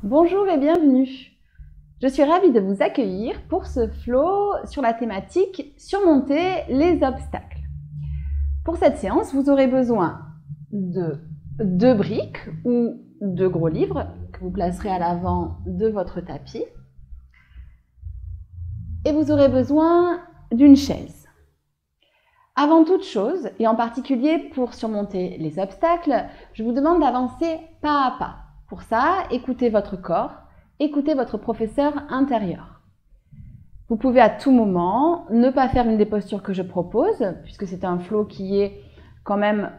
Bonjour et bienvenue. Je suis ravie de vous accueillir pour ce flow sur la thématique « Surmonter les obstacles ». Pour cette séance, vous aurez besoin de 2 briques ou 2 gros livres que vous placerez à l'avant de votre tapis. Et vous aurez besoin d'une chaise. Avant toute chose, et en particulier pour surmonter les obstacles, je vous demande d'avancer pas à pas. Pour ça, écoutez votre corps, écoutez votre professeur intérieur. Vous pouvez à tout moment ne pas faire une des postures que je propose, puisque c'est un flow qui est quand même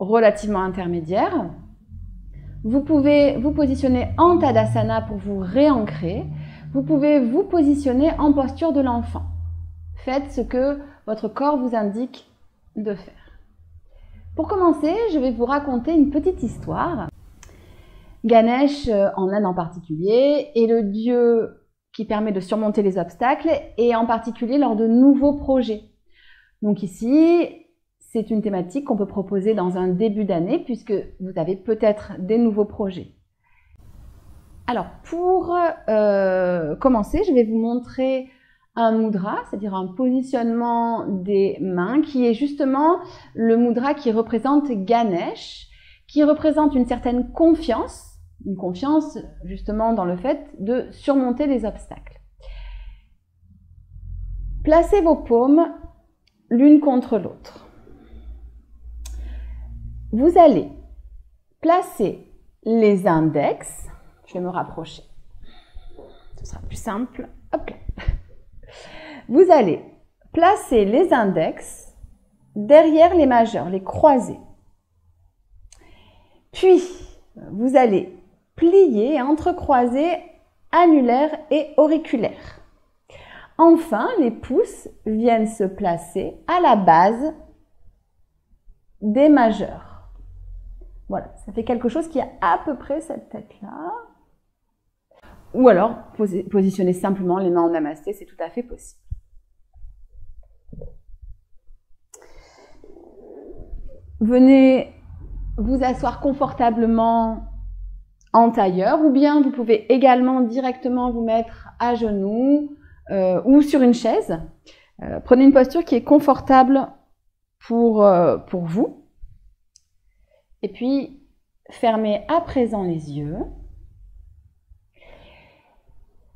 relativement intermédiaire. Vous pouvez vous positionner en Tadasana pour vous réancrer. Vous pouvez vous positionner en posture de l'enfant. Faites ce que votre corps vous indique de faire. Pour commencer, je vais vous raconter une petite histoire. Ganesh, en Inde en particulier, est le dieu qui permet de surmonter les obstacles et en particulier lors de nouveaux projets. Donc ici, c'est une thématique qu'on peut proposer dans un début d'année puisque vous avez peut-être des nouveaux projets. Alors, pour commencer, je vais vous montrer un mudra, c'est-à-dire un positionnement des mains qui est justement le mudra qui représente Ganesh, qui représente une certaine confiance, une confiance justement dans le fait de surmonter les obstacles. Placez vos paumes l'une contre l'autre. Vous allez placer les index, je vais me rapprocher, ce sera plus simple, hop là. Vous allez placer les index derrière les majeurs, les croiser. Puis, vous allez plier et entrecroiser annulaire et auriculaire. Enfin, les pouces viennent se placer à la base des majeurs. Voilà, ça fait quelque chose qui a à peu près cette tête-là. Ou alors, positionnez simplement les mains en namasté, c'est tout à fait possible. Venez vous asseoir confortablement en tailleur ou bien vous pouvez également directement vous mettre à genoux ou sur une chaise. Prenez une posture qui est confortable pour vous. Et puis, fermez à présent les yeux.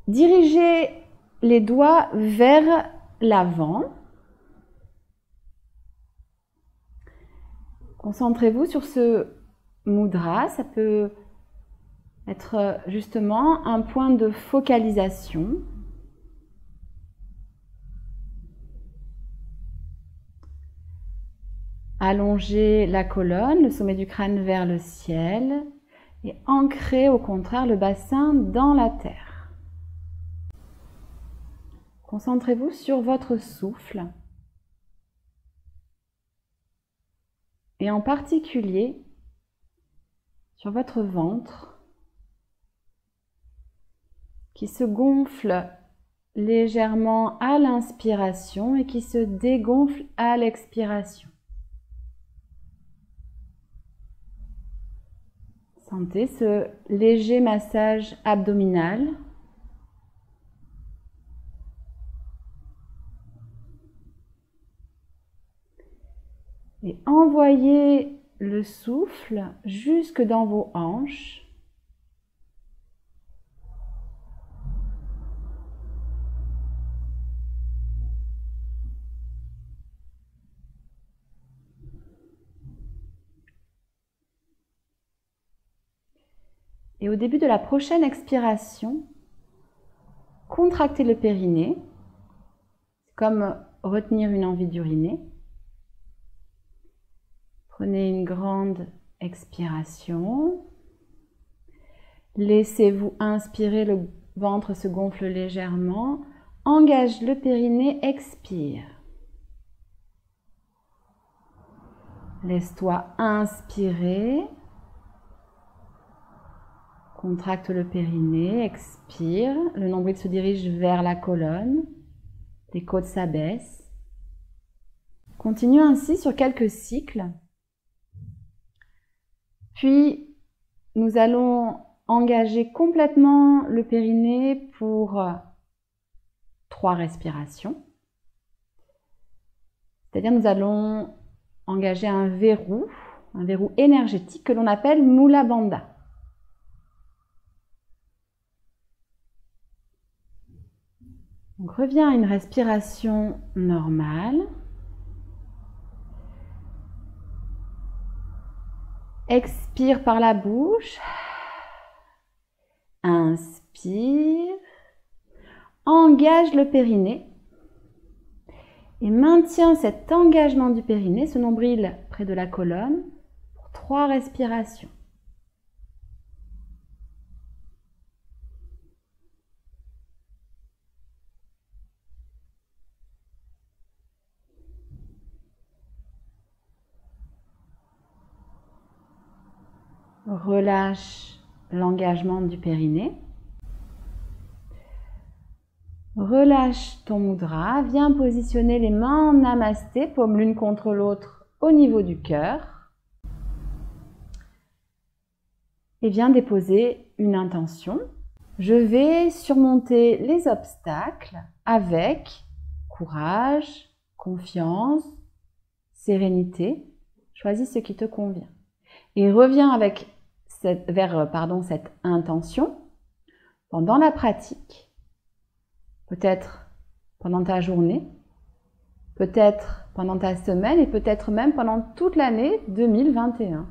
Dirigez les doigts vers l'avant. Concentrez-vous sur ce mudra, ça peut être justement un point de focalisation. Allongez la colonne, le sommet du crâne vers le ciel et ancrez au contraire le bassin dans la terre. Concentrez-vous sur votre souffle. Et en particulier sur votre ventre qui se gonfle légèrement à l'inspiration et qui se dégonfle à l'expiration. Sentez ce léger massage abdominal. Et envoyez le souffle jusque dans vos hanches. Et au début de la prochaine expiration, contractez le périnée, comme retenir une envie d'uriner. Prenez une grande expiration. Laissez-vous inspirer, le ventre se gonfle légèrement. Engage le périnée, expire. Laisse-toi inspirer. Contracte le périnée, expire. Le nombril se dirige vers la colonne. Les côtes s'abaissent. Continue ainsi sur quelques cycles. Puis, nous allons engager complètement le périnée pour 3 respirations. C'est-à-dire nous allons engager un verrou énergétique que l'on appelle Mula Bandha. Donc reviens à une respiration normale. Expire par la bouche. Inspire. Engage le périnée. Et maintiens cet engagement du périnée, ce nombril près de la colonne, pour 3 respirations. Relâche l'engagement du périnée. Relâche ton mudra. Viens positionner les mains en namasté, paumes l'une contre l'autre au niveau du cœur. Et viens déposer une intention. Je vais surmonter les obstacles avec courage, confiance, sérénité. Choisis ce qui te convient. Et reviens vers cette intention pendant la pratique, peut-être pendant ta journée, peut-être pendant ta semaine et peut-être même pendant toute l'année 2021.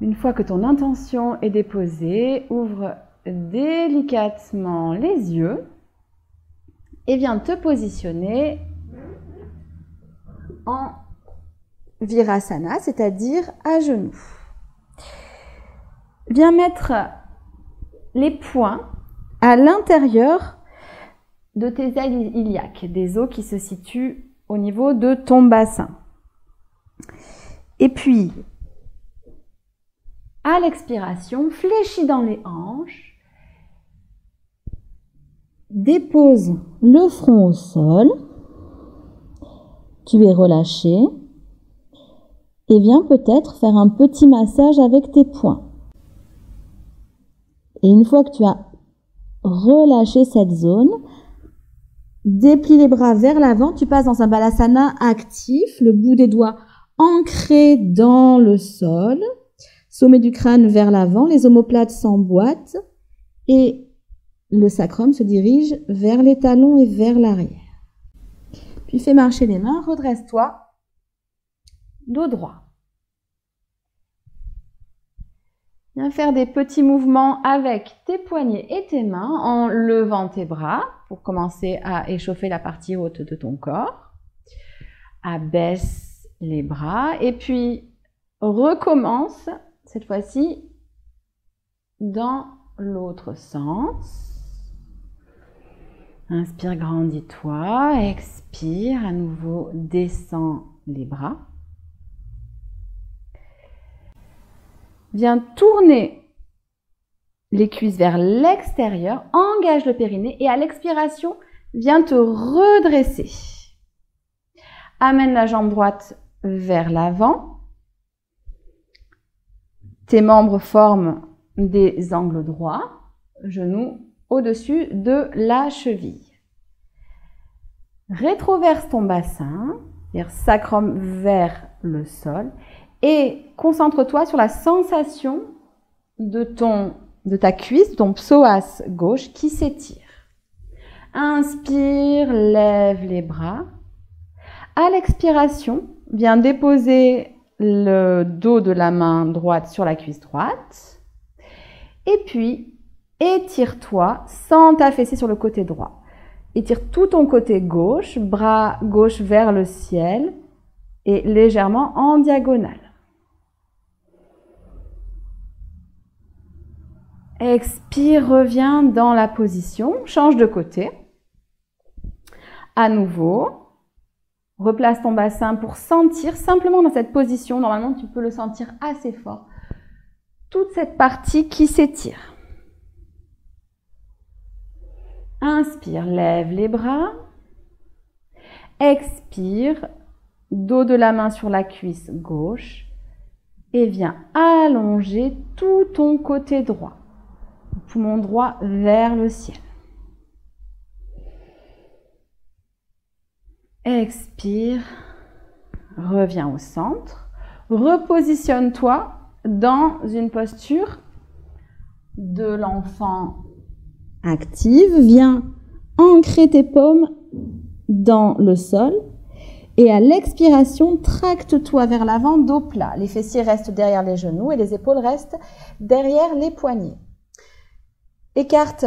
Une fois que ton intention est déposée, ouvre délicatement les yeux et viens te positionner en Virasana, c'est-à-dire à genoux. Viens mettre les poings à l'intérieur de tes ailes iliaques, des os qui se situent au niveau de ton bassin. Et puis, à l'expiration, fléchis dans les hanches, dépose le front au sol, tu es relâché, et viens peut-être faire un petit massage avec tes poings. Et une fois que tu as relâché cette zone, déplie les bras vers l'avant, tu passes dans un balasana actif, le bout des doigts ancré dans le sol, sommet du crâne vers l'avant, les omoplates s'emboîtent et le sacrum se dirige vers les talons et vers l'arrière. Puis fais marcher les mains, redresse-toi, dos droit. Viens faire des petits mouvements avec tes poignets et tes mains en levant tes bras pour commencer à échauffer la partie haute de ton corps. Abaisse les bras et puis recommence cette fois-ci dans l'autre sens. Inspire, grandis-toi. Expire, à nouveau descends les bras. Viens tourner les cuisses vers l'extérieur, engage le périnée et à l'expiration, viens te redresser. Amène la jambe droite vers l'avant. Tes membres forment des angles droits, genoux au-dessus de la cheville. Rétroverse ton bassin, c'est-à-dire sacrum vers le sol. Et concentre-toi sur la sensation de ta cuisse, de ton psoas gauche qui s'étire. Inspire, lève les bras. À l'expiration, viens déposer le dos de la main droite sur la cuisse droite. Et puis, étire-toi sans t'affaisser sur le côté droit. Étire tout ton côté gauche, bras gauche vers le ciel et légèrement en diagonale. Expire, reviens dans la position, change de côté. À nouveau, replace ton bassin pour sentir simplement dans cette position, normalement tu peux le sentir assez fort, toute cette partie qui s'étire. Inspire, lève les bras. Expire, dos de la main sur la cuisse gauche, et viens allonger tout ton côté droit. Poumon droit vers le ciel. Expire, reviens au centre. Repositionne-toi dans une posture de l'enfant active. Viens ancrer tes paumes dans le sol. Et à l'expiration, tracte-toi vers l'avant, dos plat. Les fessiers restent derrière les genoux et les épaules restent derrière les poignets. Écarte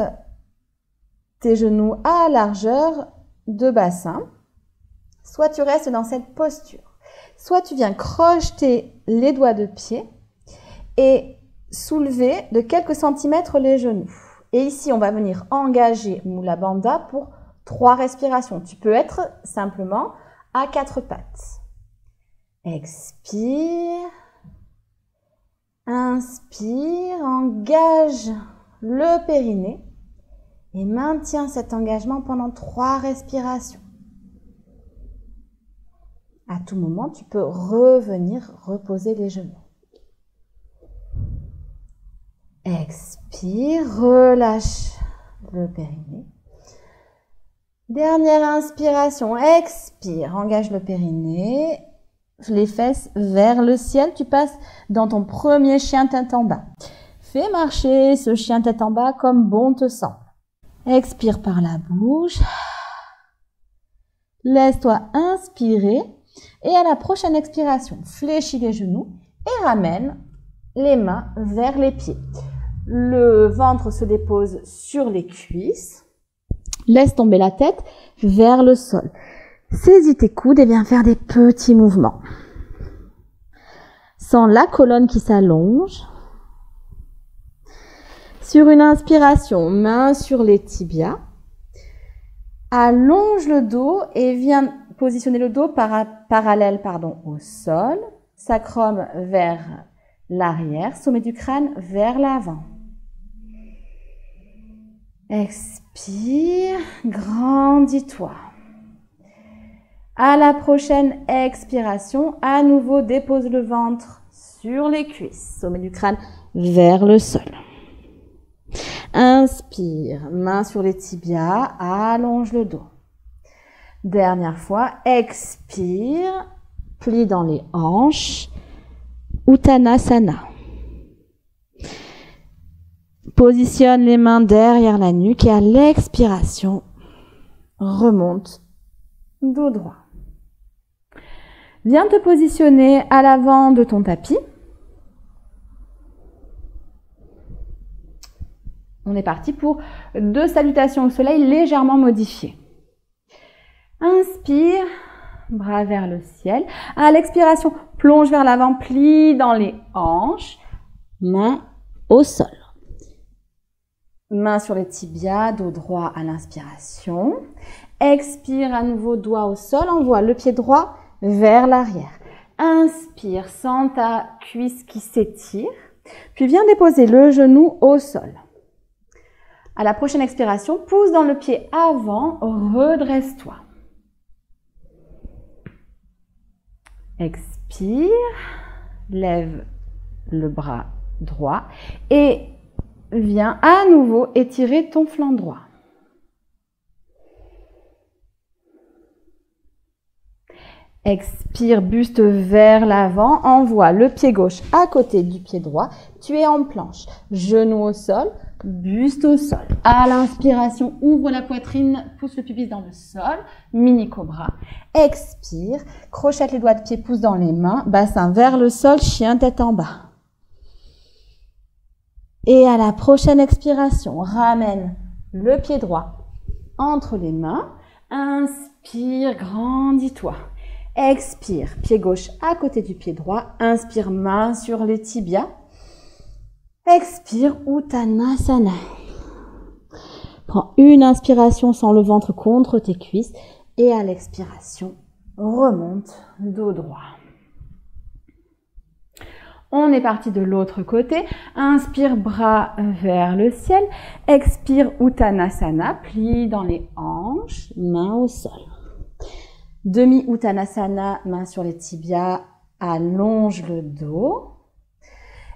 tes genoux à largeur de bassin. Soit tu restes dans cette posture, soit tu viens crocheter les doigts de pied et soulever de quelques centimètres les genoux. Et ici, on va venir engager Mula Bandha pour 3 respirations. Tu peux être simplement à 4 pattes. Expire. Inspire. Engage le périnée. Et maintiens cet engagement pendant 3 respirations. À tout moment, tu peux revenir reposer les genoux. Expire. Relâche le périnée. Dernière inspiration, expire, engage le périnée, les fesses vers le ciel, tu passes dans ton premier chien tête en bas. Fais marcher ce chien tête en bas comme bon te semble. Expire par la bouche, laisse-toi inspirer et à la prochaine expiration, fléchis les genoux et ramène les mains vers les pieds. Le ventre se dépose sur les cuisses. Laisse tomber la tête vers le sol. Saisis tes coudes et viens faire des petits mouvements. Sens la colonne qui s'allonge. Sur une inspiration, main sur les tibias. Allonge le dos et viens positionner le dos parallèle au sol. Sacrum vers l'arrière, sommet du crâne vers l'avant. Expire, grandis-toi. À la prochaine expiration, à nouveau dépose le ventre sur les cuisses, sommet du crâne vers le sol. Inspire, main sur les tibias, allonge le dos. Dernière fois, expire, plie dans les hanches, Uttanasana. Positionne les mains derrière la nuque et à l'expiration, remonte dos droit. Viens te positionner à l'avant de ton tapis. On est parti pour 2 salutations au soleil légèrement modifiées. Inspire, bras vers le ciel. À l'expiration, plonge vers l'avant, plie dans les hanches, main au sol. Main sur les tibias, dos droit à l'inspiration. Expire à nouveau, doigt au sol. Envoie le pied droit vers l'arrière. Inspire, sens ta cuisse qui s'étire. Puis viens déposer le genou au sol. À la prochaine expiration, pousse dans le pied avant, redresse-toi. Expire, lève le bras droit et viens à nouveau étirer ton flanc droit. Expire, buste vers l'avant, envoie le pied gauche à côté du pied droit. Tu es en planche, genou au sol, buste au sol. À l'inspiration, ouvre la poitrine, pousse le pubis dans le sol, mini cobra. Expire, crochette les doigts de pied, pousse dans les mains, bassin vers le sol, chien tête en bas. Et à la prochaine expiration, ramène le pied droit entre les mains. Inspire, grandis-toi. Expire, pied gauche à côté du pied droit. Inspire, main sur les tibias. Expire, Uttanasana. Prends une inspiration sans le ventre contre tes cuisses. Et à l'expiration, remonte dos droit. On est parti de l'autre côté. Inspire, bras vers le ciel. Expire, Uttanasana. Plie dans les hanches, main au sol. Demi Uttanasana, main sur les tibias, allonge le dos.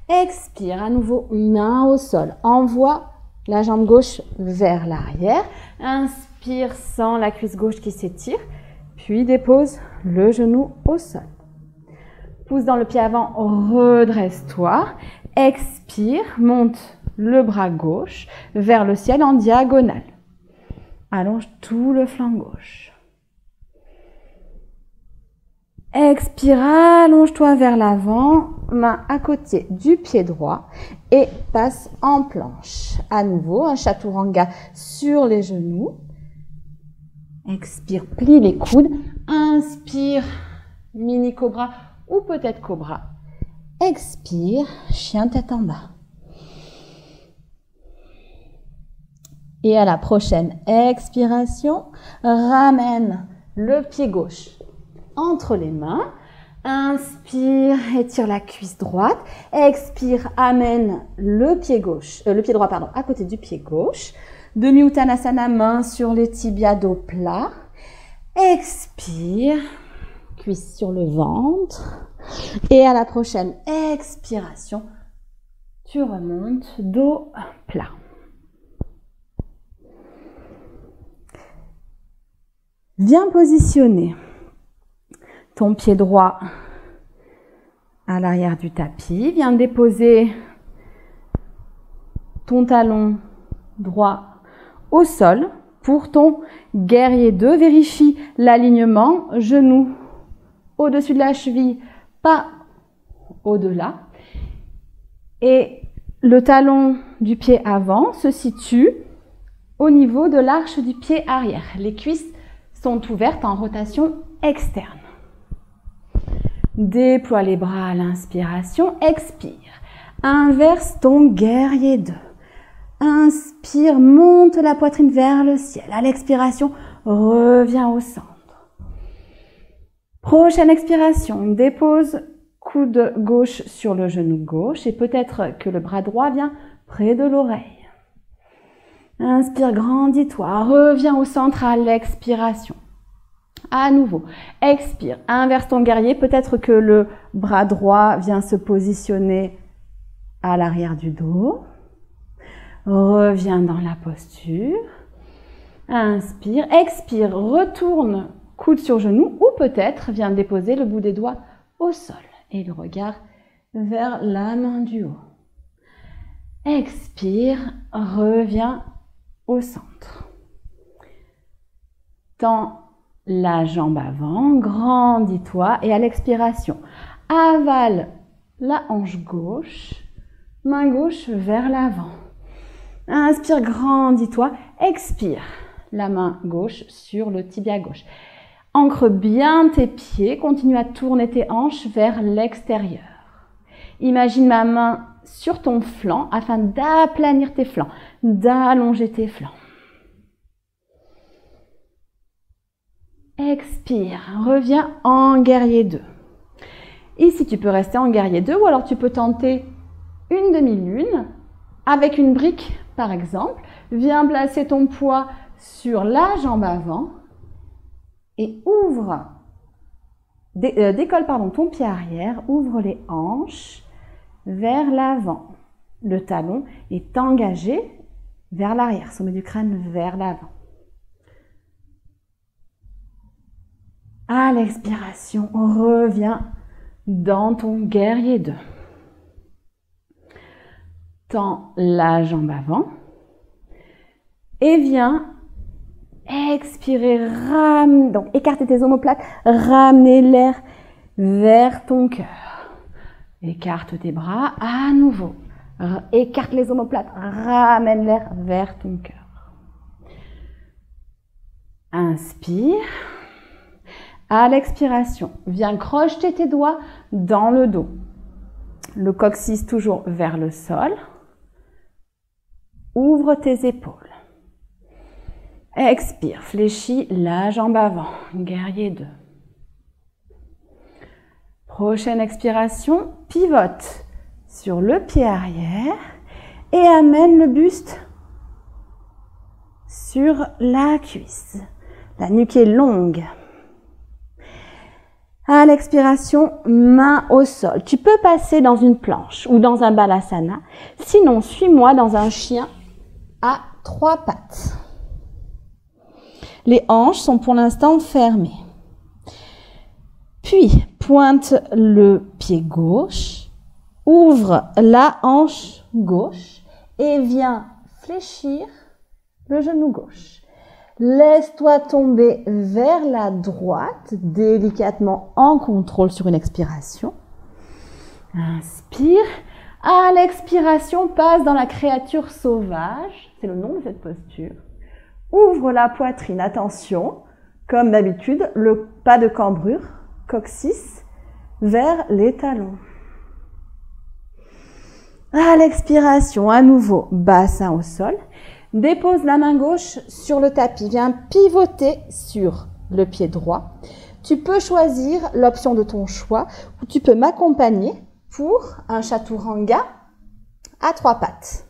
Expire, à nouveau, main au sol. Envoie la jambe gauche vers l'arrière. Inspire, sens la cuisse gauche qui s'étire. Puis dépose le genou au sol. Pousse dans le pied avant, redresse-toi. Expire, monte le bras gauche vers le ciel en diagonale. Allonge tout le flanc gauche. Expire, allonge-toi vers l'avant, main à côté du pied droit et passe en planche. À nouveau, un chaturanga sur les genoux. Expire, plie les coudes. Inspire, mini cobra ou peut-être cobra. Expire, chien tête en bas. Et à la prochaine expiration, ramène le pied gauche entre les mains. Inspire, étire la cuisse droite. Expire, amène le pied droit à côté du pied gauche. Demi Uttanasana, main sur les tibias, dos plat. Expire, cuisse sur le ventre. Et à la prochaine expiration, tu remontes, dos plat. Viens positionner ton pied droit à l'arrière du tapis. Viens déposer ton talon droit au sol pour ton guerrier 2. Vérifie l'alignement, genou au-dessus de la cheville, pas au-delà. Et le talon du pied avant se situe au niveau de l'arche du pied arrière. Les cuisses sont ouvertes en rotation externe. Déploie les bras à l'inspiration, expire. Inverse ton guerrier 2. Inspire, monte la poitrine vers le ciel. À l'expiration, reviens au centre. Prochaine expiration, dépose coude gauche sur le genou gauche et peut-être que le bras droit vient près de l'oreille. Inspire, grandis-toi, reviens au centre à l'expiration. À nouveau, expire, inverse ton guerrier, peut-être que le bras droit vient se positionner à l'arrière du dos. Reviens dans la posture. Inspire, expire, retourne coude sur genou ou peut-être viens déposer le bout des doigts au sol et le regard vers la main du haut. Expire, reviens au centre. Tends la jambe avant, grandis-toi et à l'expiration, avale la hanche gauche, main gauche vers l'avant. Inspire, grandis-toi, expire, la main gauche sur le tibia gauche. Ancre bien tes pieds, continue à tourner tes hanches vers l'extérieur. Imagine ma main sur ton flanc afin d'aplanir tes flancs, d'allonger tes flancs. Expire, reviens en guerrier 2. Ici, tu peux rester en guerrier 2 ou alors tu peux tenter une demi-lune avec une brique, par exemple. Viens placer ton poids sur la jambe avant et décolle ton pied arrière, ouvre les hanches vers l'avant. Le talon est engagé vers l'arrière, sommet du crâne vers l'avant. À l'expiration, reviens dans ton guerrier 2. Tends la jambe avant et viens expirer, donc écarter tes omoplates, ramener l'air vers ton cœur. Écarte tes bras à nouveau, écarte les omoplates, ramène l'air vers ton cœur. Inspire. À l'expiration, viens crocheter tes doigts dans le dos. Le coccyx toujours vers le sol. Ouvre tes épaules. Expire, fléchis la jambe avant, guerrier 2. Prochaine expiration, pivote sur le pied arrière et amène le buste sur la cuisse. La nuque est longue. À l'expiration, main au sol. Tu peux passer dans une planche ou dans un balasana. Sinon, suis-moi dans un chien à 3 pattes. Les hanches sont pour l'instant fermées. Puis, pointe le pied gauche, ouvre la hanche gauche et viens fléchir le genou gauche. Laisse-toi tomber vers la droite, délicatement en contrôle sur une expiration. Inspire. À l'expiration, passe dans la créature sauvage. C'est le nom de cette posture. Ouvre la poitrine. Attention, comme d'habitude, le pas de cambrure, coccyx, vers les talons. À l'expiration, à nouveau, bassin au sol. Dépose la main gauche sur le tapis. Viens pivoter sur le pied droit. Tu peux choisir l'option de ton choix ou tu peux m'accompagner pour un chaturanga à 3 pattes.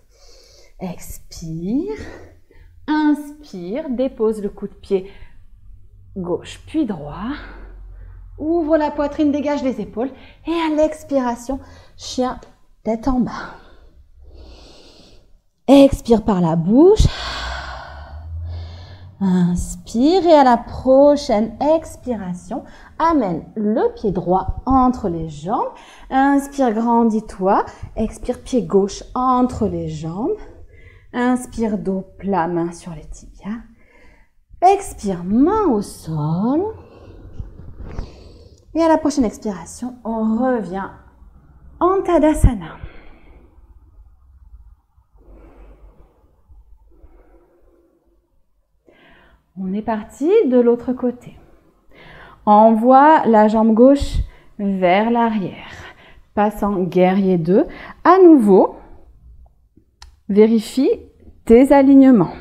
Expire. Inspire. Dépose le coup de pied gauche puis droit. Ouvre la poitrine, dégage les épaules. Et à l'expiration, chien tête en bas. Expire par la bouche. Inspire et à la prochaine expiration, amène le pied droit entre les jambes. Inspire, grandis-toi. Expire, pied gauche entre les jambes. Inspire, dos plat, main sur les tibias. Expire, main au sol. Et à la prochaine expiration, on revient en Tadasana. On est parti de l'autre côté. Envoie la jambe gauche vers l'arrière. Passe en guerrier 2. À nouveau, vérifie tes alignements.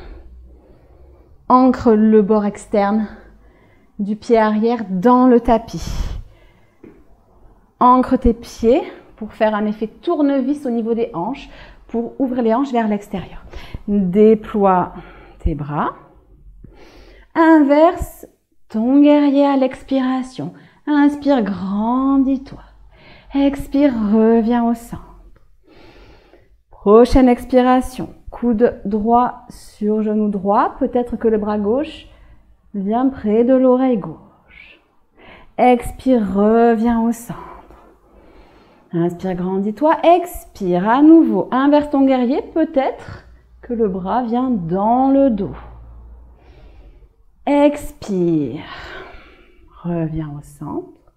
Ancre le bord externe du pied arrière dans le tapis. Ancre tes pieds pour faire un effet tournevis au niveau des hanches, pour ouvrir les hanches vers l'extérieur. Déploie tes bras. Inverse ton guerrier à l'expiration. Inspire, grandis-toi. Expire, reviens au centre. Prochaine expiration. Coude droit sur genou droit. Peut-être que le bras gauche vient près de l'oreille gauche. Expire, reviens au centre. Inspire, grandis-toi. Expire à nouveau. Inverse ton guerrier. Peut-être que le bras vient dans le dos. Expire, reviens au centre.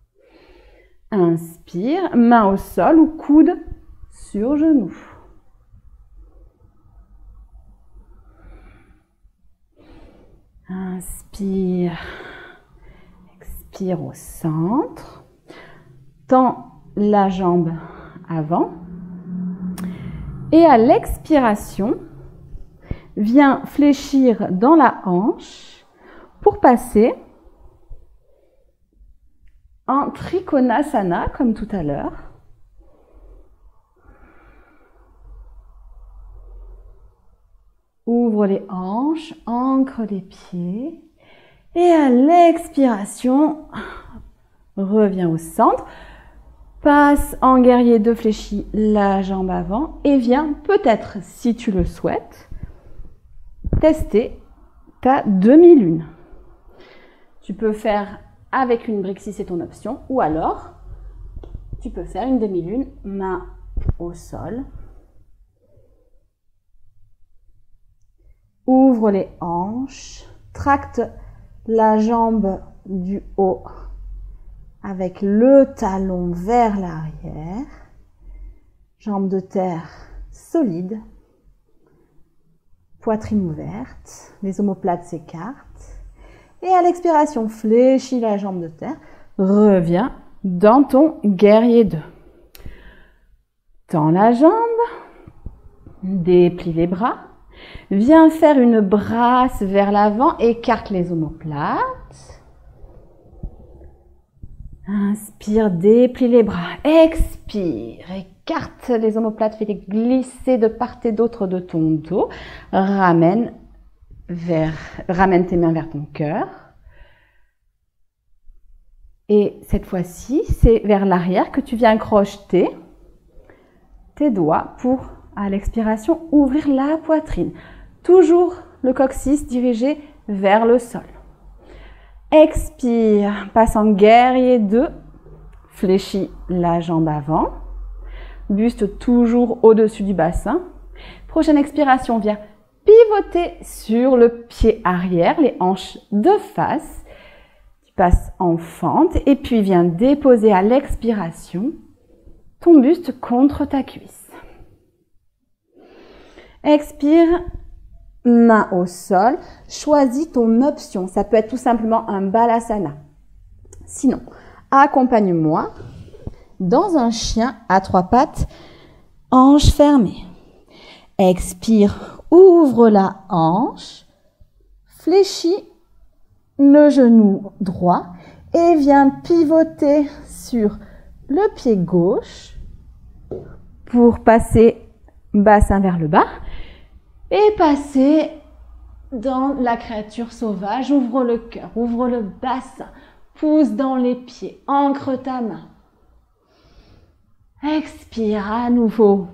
Inspire, main au sol ou coude sur genou. Inspire, expire au centre. Tends la jambe avant. Et à l'expiration, viens fléchir dans la hanche pour passer en Trikonasana, comme tout à l'heure. Ouvre les hanches, ancre les pieds. Et à l'expiration, reviens au centre. Passe en guerrier 2, fléchis la jambe avant. Et viens peut-être, si tu le souhaites, tester ta demi-lune. Tu peux faire avec une brique si c'est ton option, ou alors tu peux faire une demi-lune, main au sol. Ouvre les hanches, tracte la jambe du haut avec le talon vers l'arrière. Jambe de terre solide. Poitrine ouverte, les omoplates s'écartent. Et à l'expiration, fléchis la jambe de terre. Reviens dans ton guerrier 2. Tends la jambe. Déplie les bras. Viens faire une brasse vers l'avant. Écarte les omoplates. Inspire, déplie les bras. Expire, écarte les omoplates. Fais-les glisser de part et d'autre de ton dos. Ramène tes mains vers ton cœur. Et cette fois-ci, c'est vers l'arrière que tu viens crocheter tes doigts pour, à l'expiration, ouvrir la poitrine. Toujours le coccyx dirigé vers le sol. Expire, passe en guerrier 2, fléchis la jambe avant, buste toujours au-dessus du bassin. Prochaine expiration, viens pivoter sur le pied arrière, les hanches de face. Tu passes en fente et puis viens déposer à l'expiration ton buste contre ta cuisse. Expire, main au sol. Choisis ton option. Ça peut être tout simplement un balasana. Sinon, accompagne-moi dans un chien à 3 pattes, hanche fermée. Expire, ouvre la hanche, fléchis le genou droit et viens pivoter sur le pied gauche pour passer bassin vers le bas et passer dans la créature sauvage. Ouvre le cœur, ouvre le bassin, pousse dans les pieds, ancre ta main. Expire à nouveau,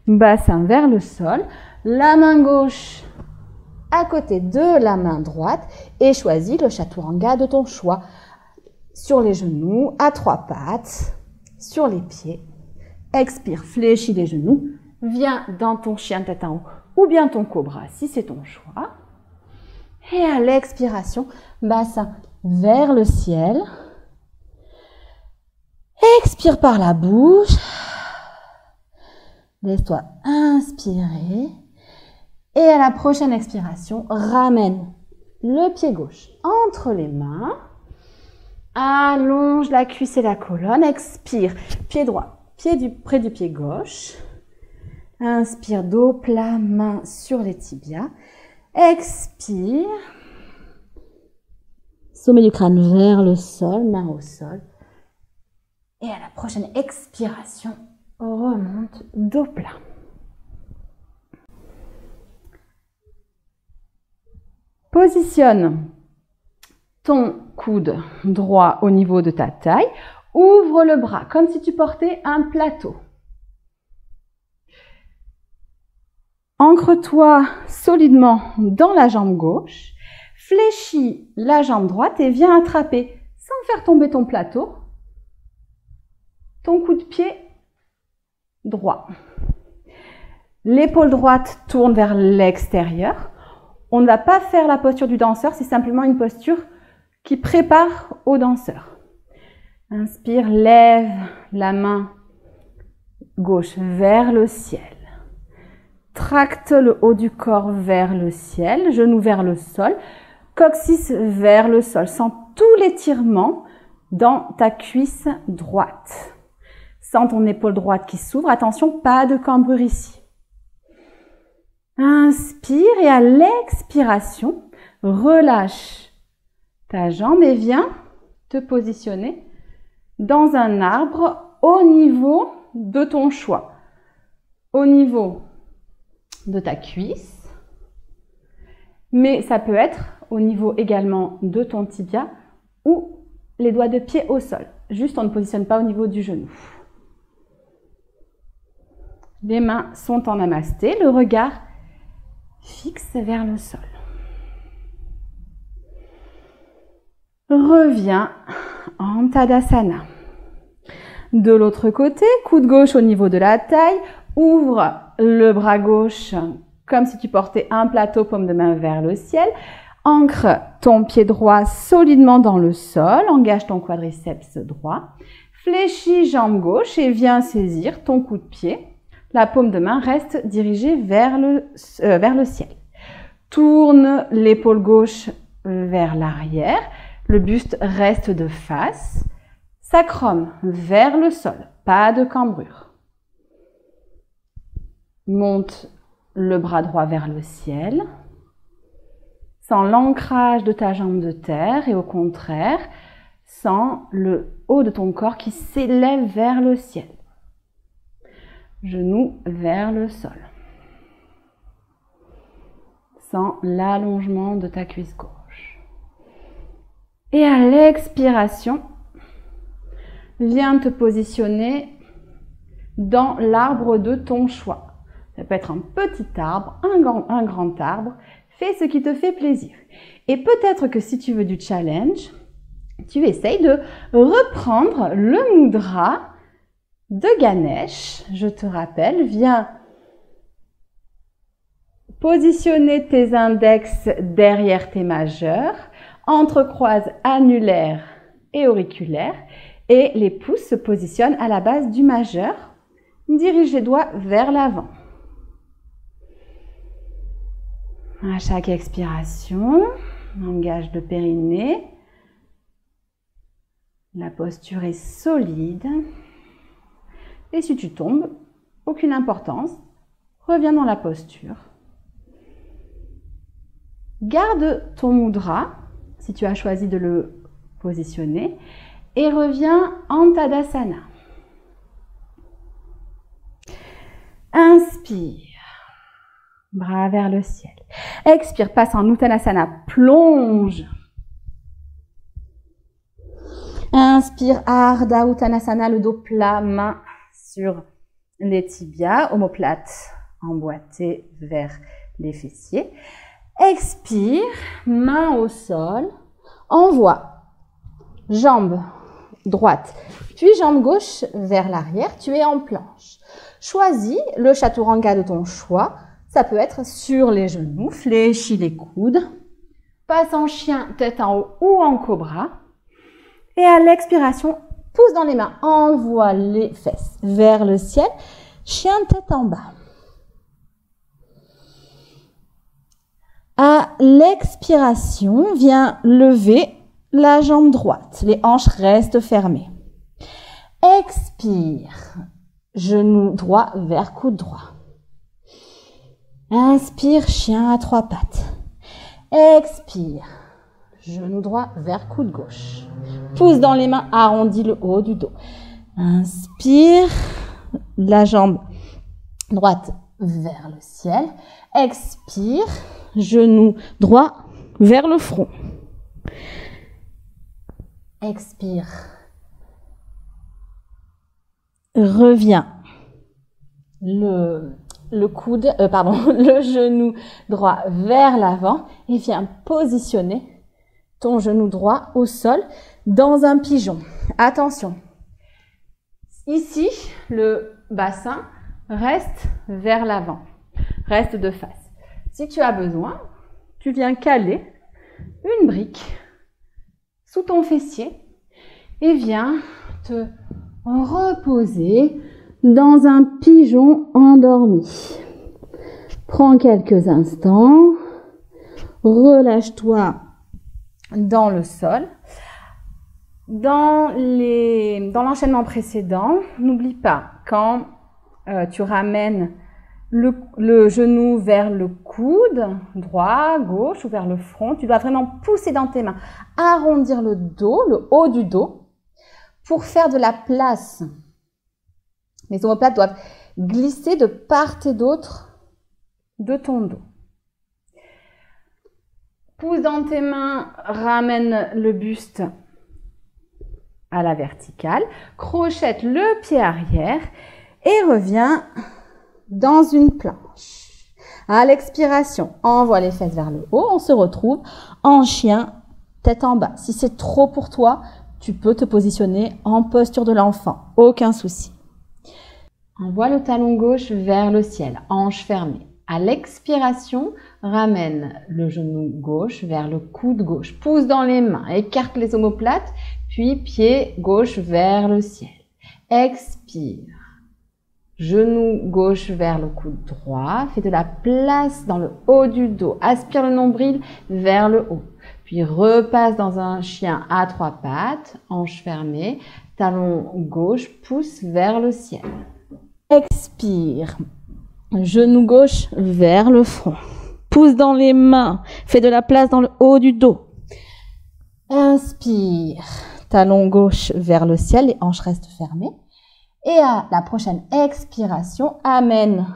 bassin vers le sol, la main gauche à côté de la main droite et choisis le chaturanga de ton choix. Sur les genoux, à 3 pattes, sur les pieds. Expire, fléchis les genoux, viens dans ton chien tête en haut ou bien ton cobra si c'est ton choix. Et à l'expiration, bassin vers le ciel. Expire par la bouche. Laisse-toi inspirer. Et à la prochaine expiration, ramène le pied gauche entre les mains. Allonge la cuisse et la colonne. Expire, pied droit, près du pied gauche. Inspire, dos plat, main sur les tibias. Expire. Sommet du crâne vers le sol, main au sol. Et à la prochaine expiration, remonte dos plat. Positionne ton coude droit au niveau de ta taille. Ouvre le bras comme si tu portais un plateau. Ancre-toi solidement dans la jambe gauche. Fléchis la jambe droite et viens attraper, sans faire tomber ton plateau, ton coup de pied droit. L'épaule droite tourne vers l'extérieur. On ne va pas faire la posture du danseur, c'est simplement une posture qui prépare au danseur. Inspire, lève la main gauche vers le ciel. Tracte le haut du corps vers le ciel, genou vers le sol, coccyx vers le sol. Sens tout l'étirement dans ta cuisse droite. Sens ton épaule droite qui s'ouvre. Attention, pas de cambrure ici. Inspire et à l'expiration, relâche ta jambe et viens te positionner dans un arbre au niveau de ton choix. Au niveau de ta cuisse, mais ça peut être au niveau également de ton tibia ou les doigts de pied au sol. Juste, on ne positionne pas au niveau du genou. Les mains sont en namasté, le regard fixe vers le sol. Reviens en Tadasana. De l'autre côté, coude gauche au niveau de la taille, ouvre le bras gauche comme si tu portais un plateau, paume de main vers le ciel. Ancre ton pied droit solidement dans le sol, engage ton quadriceps droit. Fléchis jambe gauche et viens saisir ton coup de pied. La paume de main reste dirigée vers le ciel. Tourne l'épaule gauche vers l'arrière. Le buste reste de face. Sacrum vers le sol. Pas de cambrure. Monte le bras droit vers le ciel. Sens l'ancrage de ta jambe de terre et au contraire, sens le haut de ton corps qui s'élève vers le ciel. Genoux vers le sol. Sens l'allongement de ta cuisse gauche. Et à l'expiration, viens te positionner dans l'arbre de ton choix. Ça peut être un petit arbre, un grand arbre. Fais ce qui te fait plaisir. Et peut-être que si tu veux du challenge, tu essayes de reprendre le mudra de Ganesh. Je te rappelle, viens positionner tes index derrière tes majeurs, entrecroise annulaire et auriculaire, et les pouces se positionnent à la base du majeur. Dirige les doigts vers l'avant. À chaque expiration, engage le périnée. La posture est solide. Et si tu tombes, aucune importance, reviens dans la posture. Garde ton mudra, si tu as choisi de le positionner, et reviens en Tadasana. Inspire, bras vers le ciel. Expire, passe en Uttanasana, plonge. Inspire, Ardha Uttanasana, le dos plat, main sur les tibias, omoplate emboîtée vers les fessiers. Expire, main au sol, envoie jambe droite, puis jambe gauche vers l'arrière, tu es en planche. Choisis le chaturanga de ton choix, ça peut être sur les genoux, fléchis les coudes, passe en chien, tête en haut ou en cobra, et à l'expiration, pousse dans les mains, envoie les fesses vers le ciel, chien, tête en bas. À l'expiration, viens lever la jambe droite. Les hanches restent fermées. Expire. Genou droit vers coude droit. Inspire, chien à trois pattes. Expire. Genou droit vers coude gauche. Pousse dans les mains, arrondis le haut du dos. Inspire. La jambe droite vers le ciel. Expire. Genou droit vers le front. Expire. Reviens. Le genou droit vers l'avant et viens positionner ton genou droit au sol dans un pigeon. Attention. Ici, le bassin reste vers l'avant, reste de face. Si tu as besoin, tu viens caler une brique sous ton fessier et viens te reposer dans un pigeon endormi. Prends quelques instants, relâche-toi dans le sol. Dans l'enchaînement précédent, n'oublie pas, quand tu ramènes le genou vers le coude, droit, gauche ou vers le front, tu dois vraiment pousser dans tes mains, arrondir le dos, le haut du dos, pour faire de la place. Les omoplates doivent glisser de part et d'autre de ton dos. Pousse dans tes mains, ramène le buste à la verticale, crochette le pied arrière et reviens dans une planche. À l'expiration, envoie les fesses vers le haut. On se retrouve en chien, tête en bas. Si c'est trop pour toi, tu peux te positionner en posture de l'enfant. Aucun souci. Envoie le talon gauche vers le ciel, hanche fermée. À l'expiration, ramène le genou gauche vers le coude gauche. Pousse dans les mains, écarte les omoplates, puis pied gauche vers le ciel. Expire. Genou gauche vers le coude droit. Fais de la place dans le haut du dos. Aspire le nombril vers le haut. Puis repasse dans un chien à trois pattes, hanche fermée, talon gauche, pousse vers le ciel. Expire. Genou gauche vers le front. Pousse dans les mains. Fais de la place dans le haut du dos. Inspire. Talon gauche vers le ciel. Les hanches restent fermées. Et à la prochaine expiration, amène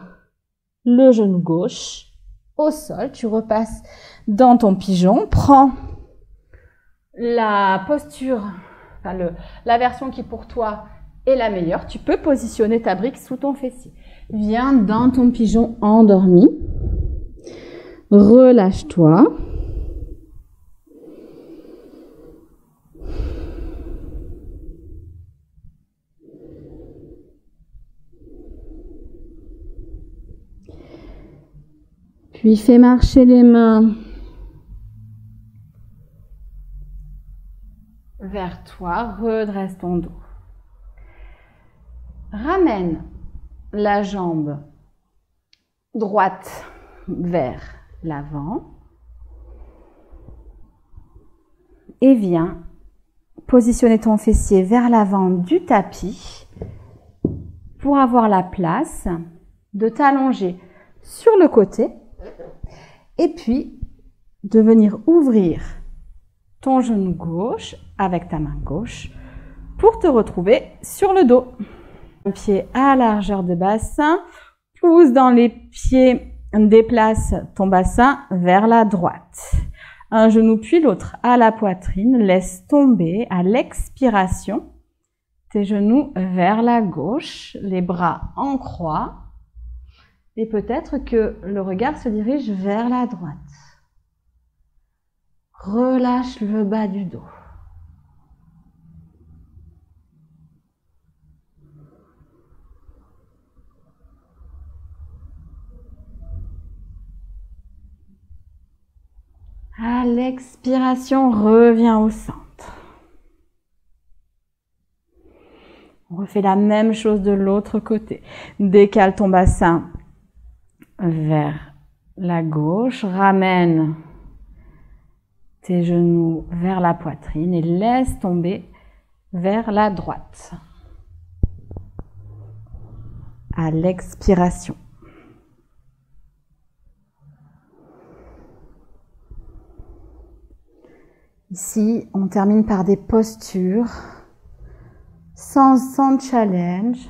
le genou gauche au sol. Tu repasses dans ton pigeon. Prends la posture enfin la version qui pour toi est la meilleure, tu peux positionner ta brique sous ton fessier. Viens dans ton pigeon endormi. Relâche-toi. Puis fais marcher les mains vers toi, redresse ton dos. Ramène la jambe droite vers l'avant et viens positionner ton fessier vers l'avant du tapis pour avoir la place de t'allonger sur le côté et puis de venir ouvrir ton genou gauche avec ta main gauche pour te retrouver sur le dos. Un pied à largeur de bassin, pouce dans les pieds, déplace ton bassin vers la droite. Un genou puis l'autre à la poitrine, laisse tomber à l'expiration tes genoux vers la gauche, les bras en croix et peut-être que le regard se dirige vers la droite. Relâche le bas du dos. À l'expiration, reviens au centre. On refait la même chose de l'autre côté. Décale ton bassin vers la gauche, ramène tes genoux vers la poitrine et laisse tomber vers la droite. À l'expiration. Ici, on termine par des postures sans challenge.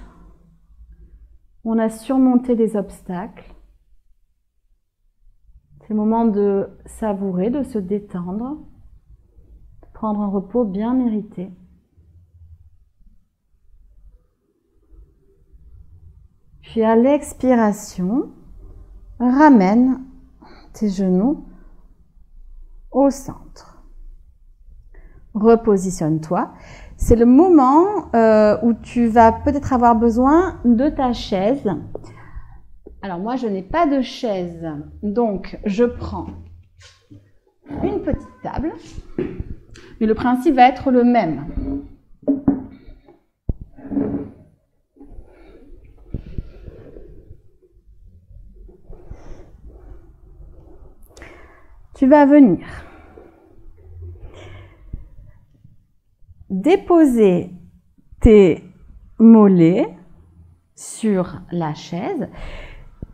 On a surmonté des obstacles. C'est le moment de savourer, de se détendre, de prendre un repos bien mérité. Puis à l'expiration, ramène tes genoux au centre. Repositionne-toi. C'est le moment où tu vas peut-être avoir besoin de ta chaise. Alors moi, je n'ai pas de chaise, donc je prends une petite table, mais le principe va être le même. Tu vas venir déposer tes mollets sur la chaise.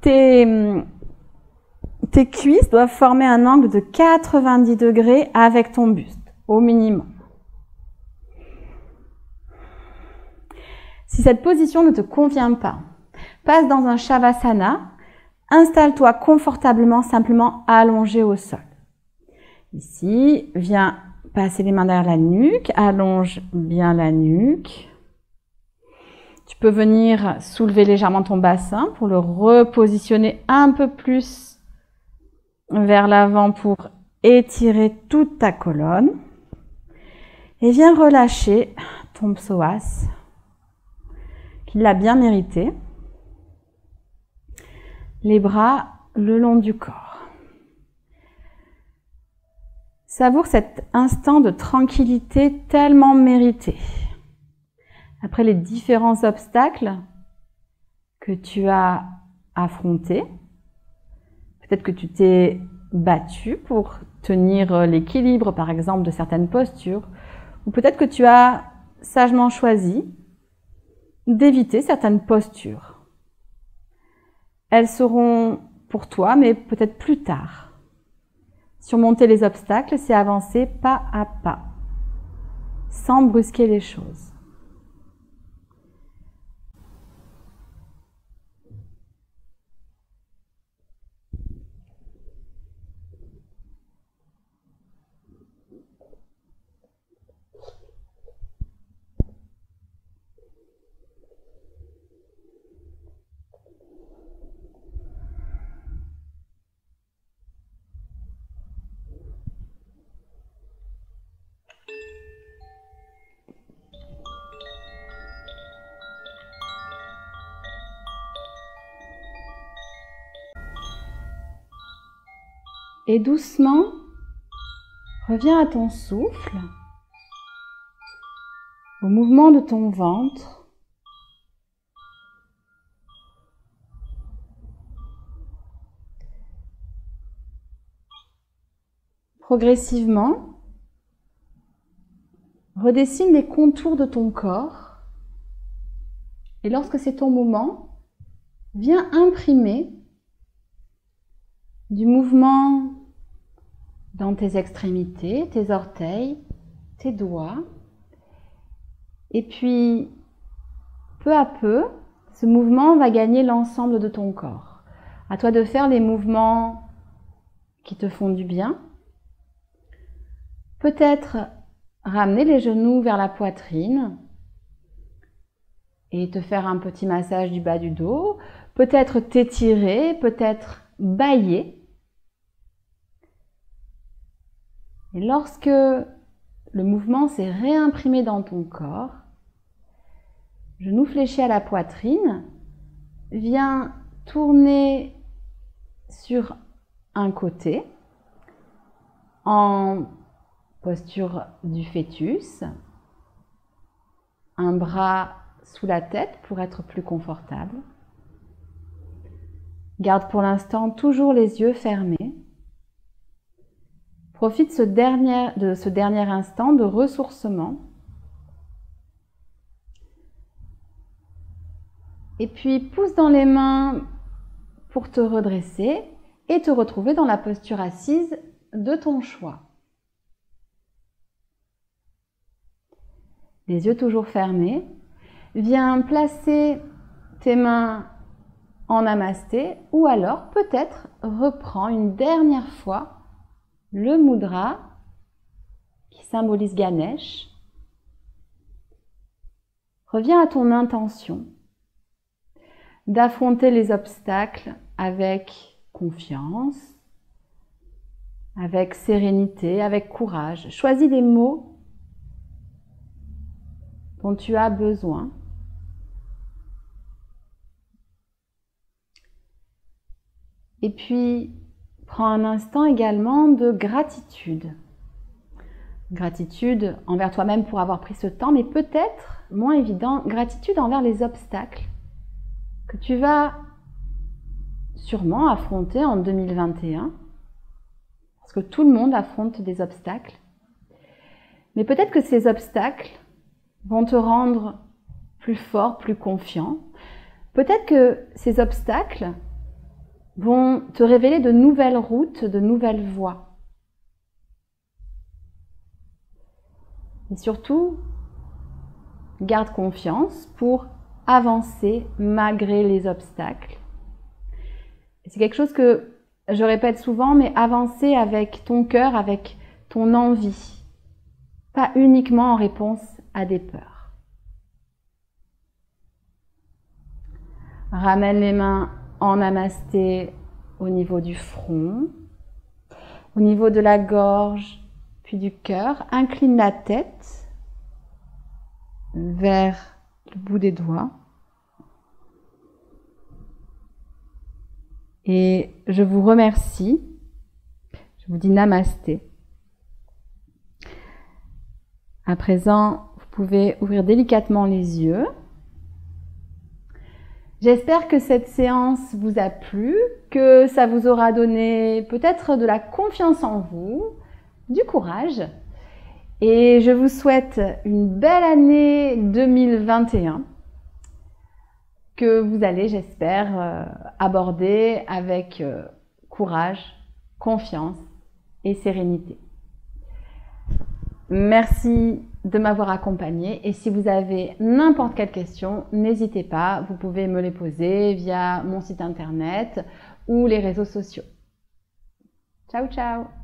Tes cuisses doivent former un angle de 90 degrés avec ton buste, au minimum. Si cette position ne te convient pas, passe dans un Shavasana, installe-toi confortablement, simplement allongé au sol. Ici, viens passer les mains derrière la nuque, allonge bien la nuque. Tu peux venir soulever légèrement ton bassin pour le repositionner un peu plus vers l'avant pour étirer toute ta colonne. Et viens relâcher ton psoas, qui l'a bien mérité. Les bras le long du corps. Savoure cet instant de tranquillité tellement mérité. Après les différents obstacles que tu as affrontés, peut-être que tu t'es battu pour tenir l'équilibre, par exemple, de certaines postures, ou peut-être que tu as sagement choisi d'éviter certaines postures. Elles seront pour toi, mais peut-être plus tard. Surmonter les obstacles, c'est avancer pas à pas, sans brusquer les choses. Et doucement, reviens à ton souffle, au mouvement de ton ventre. Progressivement, redessine les contours de ton corps. Et lorsque c'est ton moment, viens imprimer du mouvement dans tes extrémités, tes orteils, tes doigts. Et puis, peu à peu, ce mouvement va gagner l'ensemble de ton corps. À toi de faire les mouvements qui te font du bien. Peut-être ramener les genoux vers la poitrine et te faire un petit massage du bas du dos. Peut-être t'étirer, peut-être bâiller. Et lorsque le mouvement s'est réimprimé dans ton corps, genoux fléchis à la poitrine, viens tourner sur un côté en posture du fœtus, un bras sous la tête pour être plus confortable. Garde pour l'instant toujours les yeux fermés. Profite de ce dernier instant de ressourcement. Et puis pousse dans les mains pour te redresser et te retrouver dans la posture assise de ton choix. Les yeux toujours fermés. Viens placer tes mains en namasté ou alors peut-être reprends une dernière fois le mudra qui symbolise Ganesh. Reviens à ton intention d'affronter les obstacles avec confiance, avec sérénité, avec courage. Choisis les mots dont tu as besoin. Et puis, prends un instant également de gratitude. Gratitude envers toi-même pour avoir pris ce temps, mais peut-être, moins évident, gratitude envers les obstacles que tu vas sûrement affronter en 2021, parce que tout le monde affronte des obstacles. Mais peut-être que ces obstacles vont te rendre plus fort, plus confiant. Peut-être que ces obstacles vont te révéler de nouvelles routes, de nouvelles voies. Et surtout, garde confiance pour avancer malgré les obstacles. C'est quelque chose que je répète souvent, mais avancer avec ton cœur, avec ton envie, pas uniquement en réponse à des peurs. Ramène les mains en namasté au niveau du front, au niveau de la gorge, puis du cœur. Incline la tête vers le bout des doigts. Et je vous remercie. Je vous dis namasté. À présent, vous pouvez ouvrir délicatement les yeux. J'espère que cette séance vous a plu, que ça vous aura donné peut-être de la confiance en vous, du courage. Et je vous souhaite une belle année 2021 que vous allez, j'espère, aborder avec courage, confiance et sérénité. Merci de m'avoir accompagné et si vous avez n'importe quelle question, n'hésitez pas, vous pouvez me les poser via mon site internet ou les réseaux sociaux. Ciao, ciao!